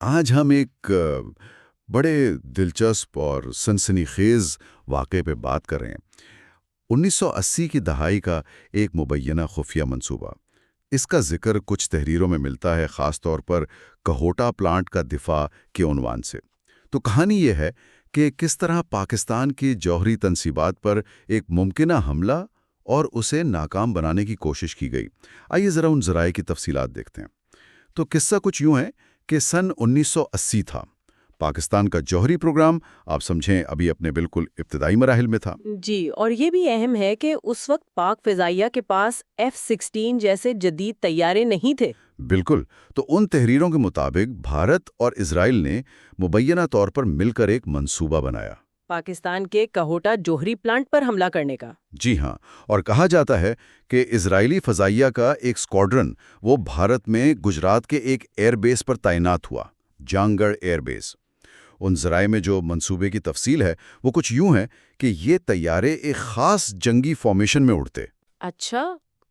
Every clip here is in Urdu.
آج ہم ایک بڑے دلچسپ اور سنسنی خیز واقعے پہ بات کر رہے ہیں۔ 1980 کی دہائی کا ایک مبینہ خفیہ منصوبہ۔ اس کا ذکر کچھ تحریروں میں ملتا ہے، خاص طور پر کہوٹا پلانٹ کا دفاع کے عنوان سے۔ تو کہانی یہ ہے کہ کس طرح پاکستان کی جوہری تنصیبات پر ایک ممکنہ حملہ اور اسے ناکام بنانے کی کوشش کی گئی۔ آئیے ذرا ان ذرائع کی تفصیلات دیکھتے ہیں۔ تو قصہ کچھ یوں ہے کہ سن 1980 تھا۔ پاکستان کا جوہری پروگرام، آپ سمجھیں، ابھی اپنے بالکل ابتدائی مراحل میں تھا۔ جی، اور یہ بھی اہم ہے کہ اس وقت پاک فضائیہ کے پاس F-16 جیسے جدید طیارے نہیں تھے۔ بالکل۔ تو ان تحریروں کے مطابق بھارت اور اسرائیل نے مبینہ طور پر مل کر ایک منصوبہ بنایا۔ پاکستان کے کہوٹا جوہری پلانٹ پر حملہ کرنے کا۔ جی ہاں، اور کہا جاتا ہے کہ اسرائیلی فضائیہ کا ایک اسکواڈرن وہ بھارت میں گجرات کے ایک ایئر بیس پر تعینات ہوا، جانگڑ ایئر بیس۔ ان ذرائع میں جو منصوبے کی تفصیل ہے وہ کچھ یوں ہے کہ یہ طیارے ایک خاص جنگی فارمیشن میں اڑتے۔ اچھا،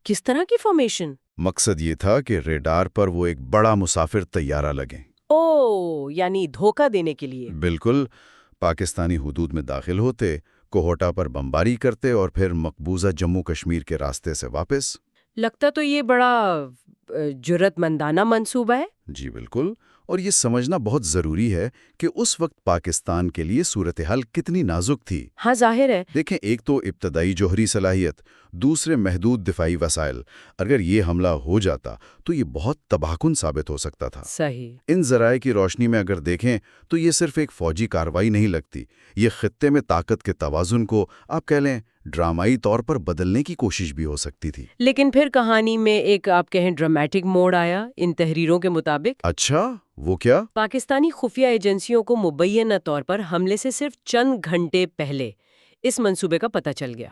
کس طرح کی فارمیشن؟ مقصد یہ تھا کہ ریڈار پر وہ ایک بڑا مسافر طیارہ لگیں۔ یعنی دھوکہ دینے کے لیے۔ بالکل، پاکستانی حدود میں داخل ہوتے، کوہوٹا پر بمباری کرتے اور پھر مقبوضہ جموں کشمیر کے راستے سے واپس۔ لگتا تو یہ بڑا جرات مندانہ منصوبہ ہے۔ جی بالکل، اور یہ سمجھنا بہت ضروری ہے کہ اس وقت پاکستان کے لیے صورتحال کتنی نازک تھی۔ ہاں، ظاہر ہے۔ دیکھیں، ایک تو ابتدائی جوہری صلاحیت، دوسرے محدود دفاعی وسائل۔ اگر یہ حملہ ہو جاتا تو یہ بہت تباہ کن ثابت ہو سکتا تھا۔ صحیح۔ ان ذرائع کی روشنی میں اگر دیکھیں تو یہ صرف ایک فوجی کارروائی نہیں لگتی، یہ خطے میں طاقت کے توازن کو آپ کہہ لیں ڈرامائی طور پر بدلنے کی کوشش بھی ہو سکتی تھی۔ لیکن پھر کہانی میں ایک آپ کہیں ڈرامیٹک موڑ آیا ان تحریروں کے مطابق۔ اچھا، وہ کیا؟ پاکستانی خفیہ ایجنسیوں کو مبینہ طور پر حملے سے صرف چند گھنٹے پہلے اس منصوبے کا پتہ چل گیا۔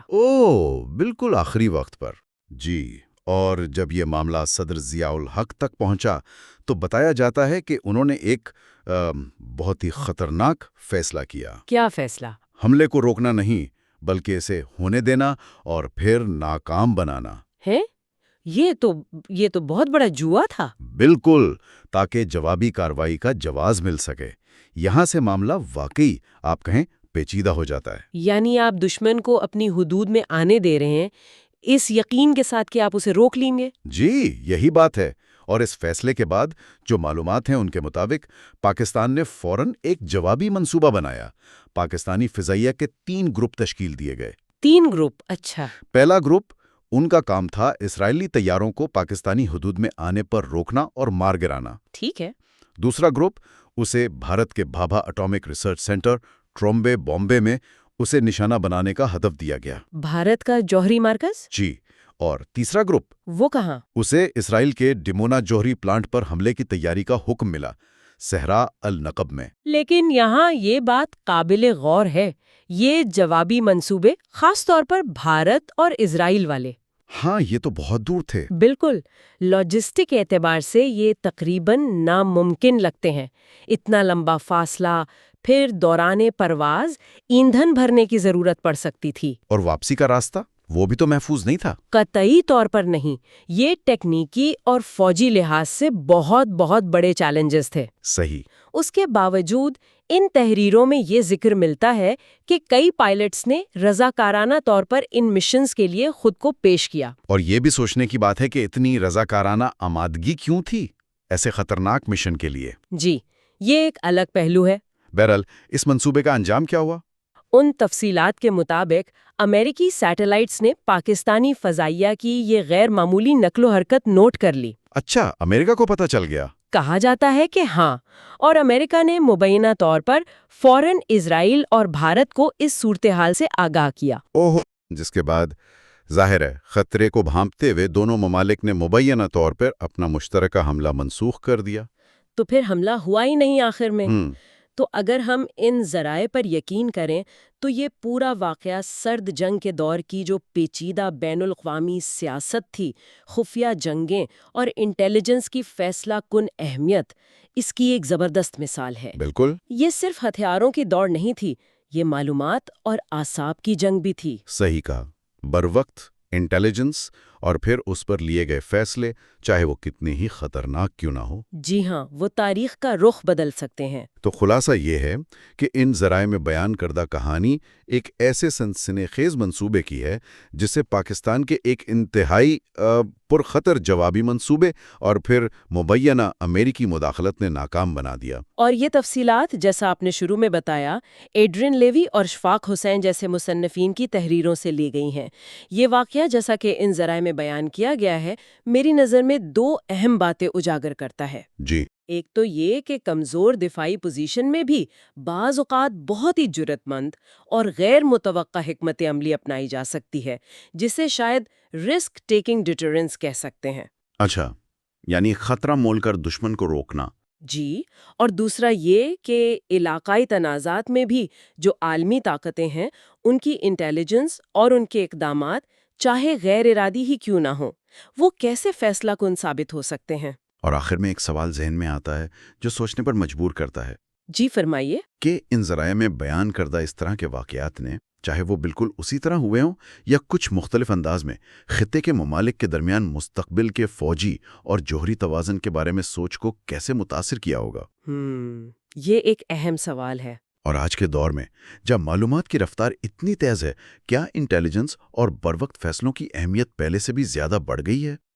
بالکل آخری وقت پر۔ جی، اور جب یہ معاملہ صدر ضیاء الحق تک پہنچا تو بتایا جاتا ہے کہ انہوں نے ایک بہت ہی خطرناک فیصلہ کیا۔ کیا فیصلہ؟ حملے کو روکنا نہیں، بلکہ اسے ہونے دینا اور پھر ناکام بنانا ہے؟ یہ تو بہت بڑا جوا تھا۔ بالکل، تاکہ جوابی کارروائی کا جواز مل سکے۔ یہاں سے معاملہ واقعی آپ کہیں پیچیدہ ہو جاتا ہے۔ یعنی آپ دشمن کو اپنی حدود میں آنے دے رہے ہیں اس یقین کے ساتھ کہ آپ اسے روک لیں گے۔ جی، یہی بات ہے۔ اور اس فیصلے کے بعد جو معلومات ہیں ان کے مطابق پاکستان نے فوراً ایک جوابی منصوبہ بنایا۔ پاکستانی فضائیہ کے 3 گروپ تشکیل دیے گئے۔ 3 گروپ؟ اچھا۔ پہلا گروپ، ان کا کام تھا اسرائیلی طیاروں کو پاکستانی حدود میں آنے پر روکنا اور مار گرانا۔ ٹھیک ہے۔ دوسرا گروپ، اسے بھارت کے Bhabha atomic research centre Trombay, Bombay میں اسے نشانہ بنانے کا ہدف دیا گیا۔ بھارت کا جوہری مرکز؟ جی، اور تیسرا گروپ، وہ کہاں؟ اسے اسرائیل کے ڈمونا جوہری پلانٹ پر حملے کی تیاری کا حکم ملا، صحرا النقب میں۔ لیکن یہاں یہ بات قابل غور ہے، یہ جوابی منصوبے خاص طور پر بھارت اور اسرائیل والے۔ ہاں، یہ تو بہت دور تھے۔ بالکل، لاجسٹک اعتبار سے یہ تقریباً ناممکن لگتے ہیں۔ اتنا لمبا فاصلہ، پھر دوران پرواز ایندھن بھرنے کی ضرورت پڑ سکتی تھی۔ اور واپسی کا راستہ، وہ بھی تو محفوظ نہیں تھا۔ قطعی طور پر نہیں۔ یہ ٹیکنیکی اور فوجی لحاظ سے بہت بہت بڑے چیلنجز تھے۔ صحیح۔ اس کے باوجود ان تحریروں میں یہ ذکر ملتا ہے کہ کئی پائلٹس نے رضاکارانہ طور پر ان مشنز کے لیے خود کو پیش کیا۔ اور یہ بھی سوچنے کی بات ہے کہ اتنی رضاکارانہ آمادگی کیوں تھی ایسے خطرناک مشن کے لیے؟ جی، یہ ایک الگ پہلو ہے۔ بہرحال، اس منصوبے کا انجام کیا ہوا؟ ان تفصیلات کے مطابق امریکی سیٹلائٹس نے پاکستانی فضائیہ کی یہ غیر معمولی نقل و حرکت نوٹ کر لی۔ اچھا، امریکہ کو پتہ چل گیا؟ کہا جاتا ہے کہ ہاں، اور امریکہ نے مبینہ طور پر فوراً اسرائیل اور بھارت کو اس صورتحال سے آگاہ کیا۔ جس کے بعد ظاہر ہے خطرے کو بھانپتے ہوئے دونوں ممالک نے مبینہ طور پر اپنا مشترکہ حملہ منسوخ کر دیا۔ تو پھر حملہ ہوا ہی نہیں آخر میں۔ تو اگر ہم ان ذرائع پر یقین کریں تو یہ پورا واقعہ سرد جنگ کے دور کی جو پیچیدہ بین الاقوامی سیاست تھی، خفیہ جنگیں اور انٹیلیجنس کی فیصلہ کن اہمیت، اس کی ایک زبردست مثال ہے۔ بالکل۔ یہ صرف ہتھیاروں کی دوڑ نہیں تھی، یہ معلومات اور اعصاب کی جنگ بھی تھی۔ صحیح کہا۔ بروقت انٹیلیجنس اور پھر اس پر لیے گئے فیصلے چاہے وہ کتنے ہی خطرناک کیوں نہ ہو۔ جی ہاں، وہ تاریخ کا رخ بدل سکتے ہیں۔ تو خلاصہ یہ ہے کہ ان ذرائع میں بیان کردہ کہانی ایک ایسے سنسنی خیز منصوبے کی ہے جسے پاکستان کے ایک انتہائی پرخطر جوابی منصوبے اور پھر مبینہ امریکی مداخلت نے ناکام بنا دیا۔ اور یہ تفصیلات، جیسا آپ نے شروع میں بتایا، ایڈرین لیوی اور شفاق حسین جیسے مصنفین کی تحریروں سے لی گئی ہیں۔ یہ واقعہ، جیسا کہ ان ذرائع میں بیان کیا گیا ہے، میری نظر میں دو اہم باتیں اجاگر کرتا ہے۔ جی، ایک تو یہ کہ کمزور دفاعی پوزیشن میں بھی بعض اوقات بہت ہی جرت مند اور غیر متوقع حکمت عملی اپنائی جا سکتی ہے، جسے شاید رسک ٹیکنگ ڈیٹرنس کہہ سکتے ہیں۔ اچھا، یعنی خطرہ مول کر دشمن کو روکنا۔ جی، اور دوسرا یہ کہ علاقائی تنازعات میں بھی جو عالمی طاقتیں ہیں، ان کی انٹیلیجنس اور ان کے اقدامات، چاہے غیر ارادی ہی کیوں نہ ہوں، وہ کیسے فیصلہ کن ثابت ہو سکتے ہیں۔ اور آخر میں ایک سوال ذہن میں آتا ہے جو سوچنے پر مجبور کرتا ہے جی فرمائیے۔ کہ ان ذرائع میں بیان کردہ اس طرح کے واقعات نے، چاہے وہ بالکل اسی طرح ہوئے ہوں یا کچھ مختلف انداز میں، خطے کے ممالک کے درمیان مستقبل کے فوجی اور جوہری توازن کے بارے میں سوچ کو کیسے متاثر کیا ہوگا۔ یہ ایک اہم سوال ہے۔ اور آج کے دور میں جب معلومات کی رفتار اتنی تیز ہے، کیا انٹیلیجنس اور بروقت فیصلوں کی اہمیت پہلے سے بھی زیادہ بڑھ گئی ہے؟